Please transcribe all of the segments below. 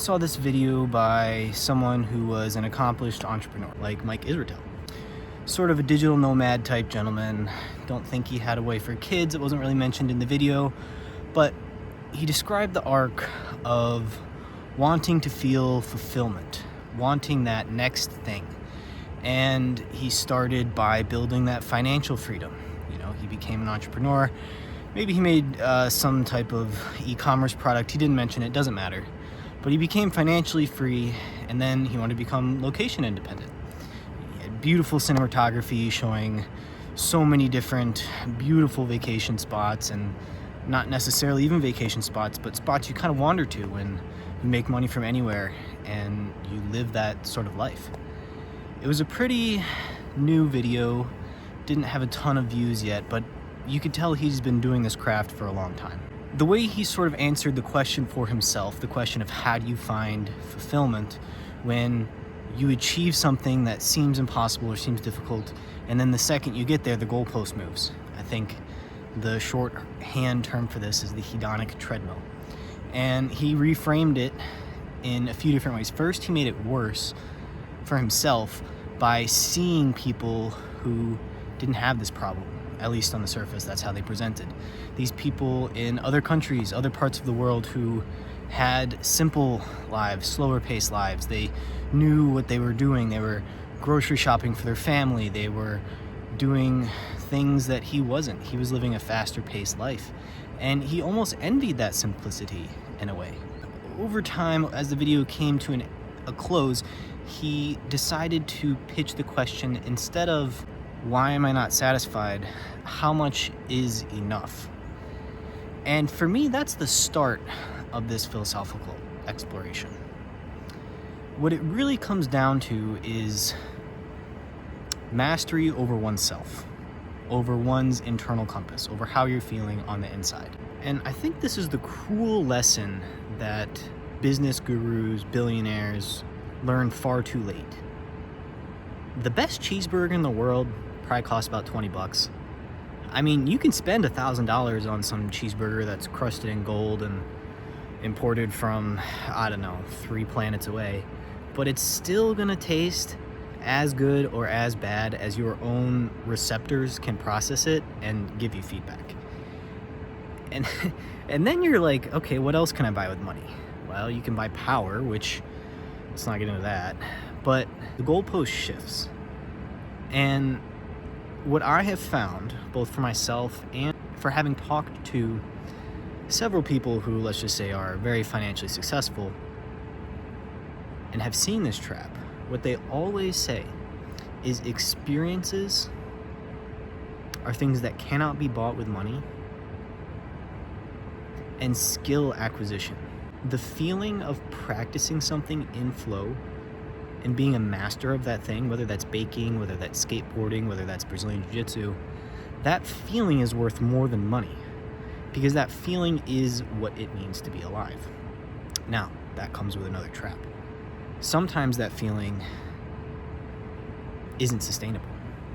saw this video by someone who was an accomplished entrepreneur, like Mike Israetel. Sort of a digital nomad type gentleman. Don't think he had a wife or kids. It wasn't really mentioned in the video, but he described the arc of wanting to feel fulfillment, wanting that next thing. And he started by building that financial freedom. You know, he became an entrepreneur. Maybe he made some type of e-commerce product. He didn't mention it, doesn't matter. But he became financially free, and then he wanted to become location independent. He had beautiful cinematography showing so many different beautiful vacation spots, and not necessarily even vacation spots, but spots you kind of wander to when you make money from anywhere and you live that sort of life. It was a pretty new video, didn't have a ton of views yet, but you could tell he's been doing this craft for a long time. The way he sort of answered the question for himself, the question of how do you find fulfillment when you achieve something that seems impossible or seems difficult, and then the second you get there, the goalpost moves. I think the shorthand term for this is the hedonic treadmill. And he reframed it in a few different ways. First, he made it worse for himself by seeing people who didn't have this problem. At least on the surface, that's how they presented. These people in other countries, other parts of the world who had simple lives, slower paced lives. They knew what they were doing. They were grocery shopping for their family. They were doing things that he wasn't. He was living a faster paced life. And he almost envied that simplicity in a way. Over time, as the video came to a close, he decided to pitch the question, instead of why am I not satisfied, how much is enough? And for me, that's the start of this philosophical exploration. What it really comes down to is mastery over oneself, over one's internal compass, over how you're feeling on the inside. And I think this is the cruel lesson that business gurus, billionaires learn far too late. The best cheeseburger in the world probably costs about $20. I mean, you can spend $1,000 on some cheeseburger that's crusted in gold and imported from, I don't know, 3 planets away, but it's still gonna taste as good or as bad as your own receptors can process it and give you feedback. And then you're like, okay, what else can I buy with money? Well, you can buy power, which, let's not get into that, but the goalpost shifts. And what I have found, both for myself and for having talked to several people who, let's just say, are very financially successful and have seen this trap, what they always say is experiences are things that cannot be bought with money, and skill acquisition. The feeling of practicing something in flow and being a master of that thing, whether that's baking, whether that's skateboarding, whether that's Brazilian Jiu-Jitsu, that feeling is worth more than money, because that feeling is what it means to be alive. Now, that comes with another trap. Sometimes that feeling isn't sustainable,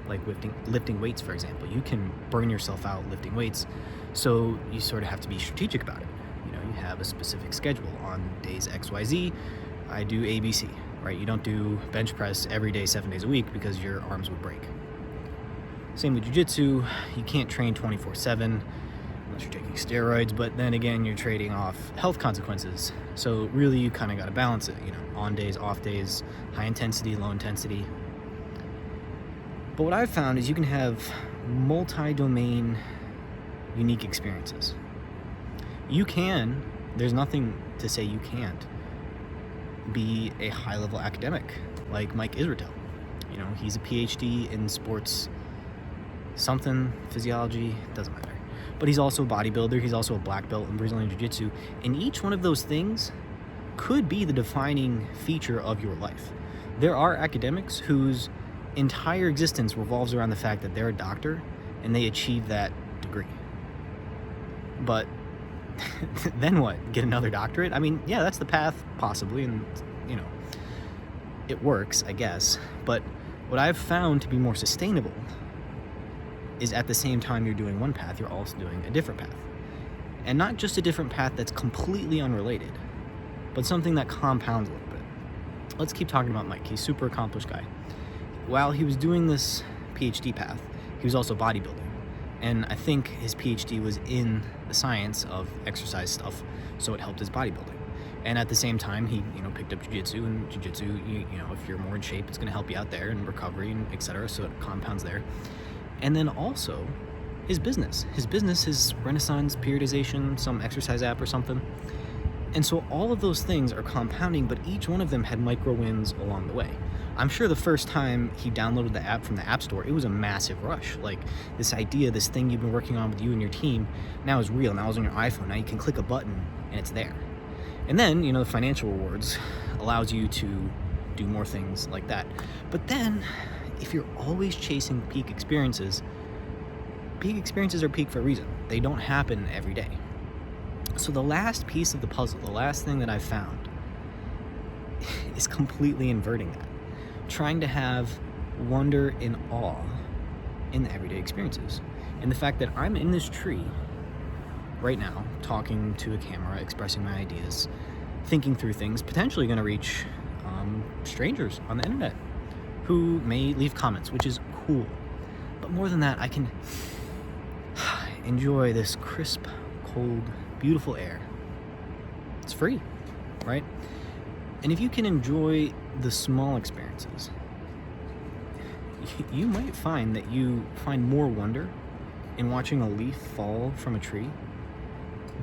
like lifting weights, for example. You can burn yourself out lifting weights, so you sort of have to be strategic about it. You know, you have a specific schedule. On days XYZ, I do ABC. Right? You don't do bench press every day, 7 days a week, because your arms would break. Same with jiu-jitsu. You can't train 24/7 unless you're taking steroids, but then again, you're trading off health consequences. So really, you kind of got to balance it, you know, on days, off days, high intensity, low intensity. But what I've found is you can have multi-domain unique experiences. You can, there's nothing to say you can't be a high-level academic like Mike Israetel. You know, he's a PhD in sports something, physiology, doesn't matter. But he's also a bodybuilder, he's also a black belt in Brazilian Jiu-Jitsu, and each one of those things could be the defining feature of your life. There are academics whose entire existence revolves around the fact that they're a doctor and they achieve that degree. But then what? Get another doctorate? I mean, yeah, that's the path, possibly, and, you know, it works, I guess. But what I've found to be more sustainable is at the same time you're doing one path, you're also doing a different path. And not just a different path that's completely unrelated, but something that compounds a little bit. Let's keep talking about Mike. He's a super accomplished guy. While he was doing this PhD path, he was also bodybuilding. And I think his PhD was in the science of exercise stuff, so it helped his bodybuilding. And at the same time, he picked up jiu-jitsu, and jiu-jitsu, if you're more in shape, it's going to help you out there in recovery and etc. So it compounds there. And then also his business. His business is Renaissance Periodization, some exercise app or something. And so all of those things are compounding, but each one of them had micro wins along the way. I'm sure the first time he downloaded the app from the App Store, it was a massive rush. Like, this idea, this thing you've been working on with you and your team, now is real. Now it's on your iPhone. Now you can click a button and it's there. And then, the financial rewards allows you to do more things like that. But then, if you're always chasing peak experiences are peak for a reason. They don't happen every day. So the last piece of the puzzle, the last thing that I've found, is completely inverting that. Trying to have wonder and awe in the everyday experiences. And the fact that I'm in this tree right now, talking to a camera, expressing my ideas, thinking through things, potentially going to reach strangers on the internet who may leave comments, which is cool. But more than that, I can enjoy this crisp, cold, beautiful air. It's free, right? And if you can enjoy the small experiences, you might find that you find more wonder in watching a leaf fall from a tree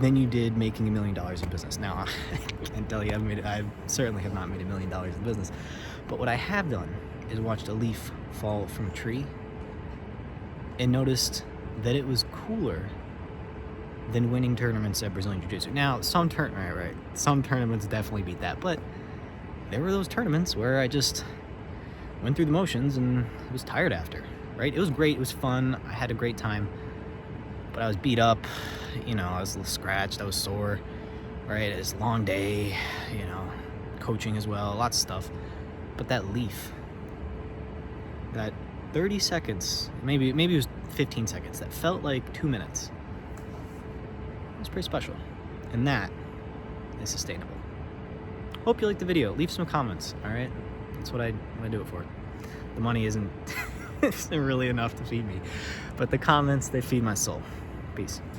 than you did making $1 million in business. Now, I can't tell you, I certainly have not made $1 million in business, but what I have done is watched a leaf fall from a tree and noticed that it was cooler than winning tournaments at Brazilian Jiu-Jitsu. Now, some tournaments definitely beat that, but there were those tournaments where I just went through the motions and was tired after, right? It was great, it was fun, I had a great time, but I was beat up, I was a little scratched, I was sore, right? It was a long day, coaching as well, lots of stuff. But that leaf, that 30 seconds, maybe it was 15 seconds, that felt like 2 minutes. It was pretty special. And that is sustainable. Hope you liked the video. Leave some comments, all right? That's what I do it for. The money isn't really enough to feed me, but the comments, they feed my soul. Peace.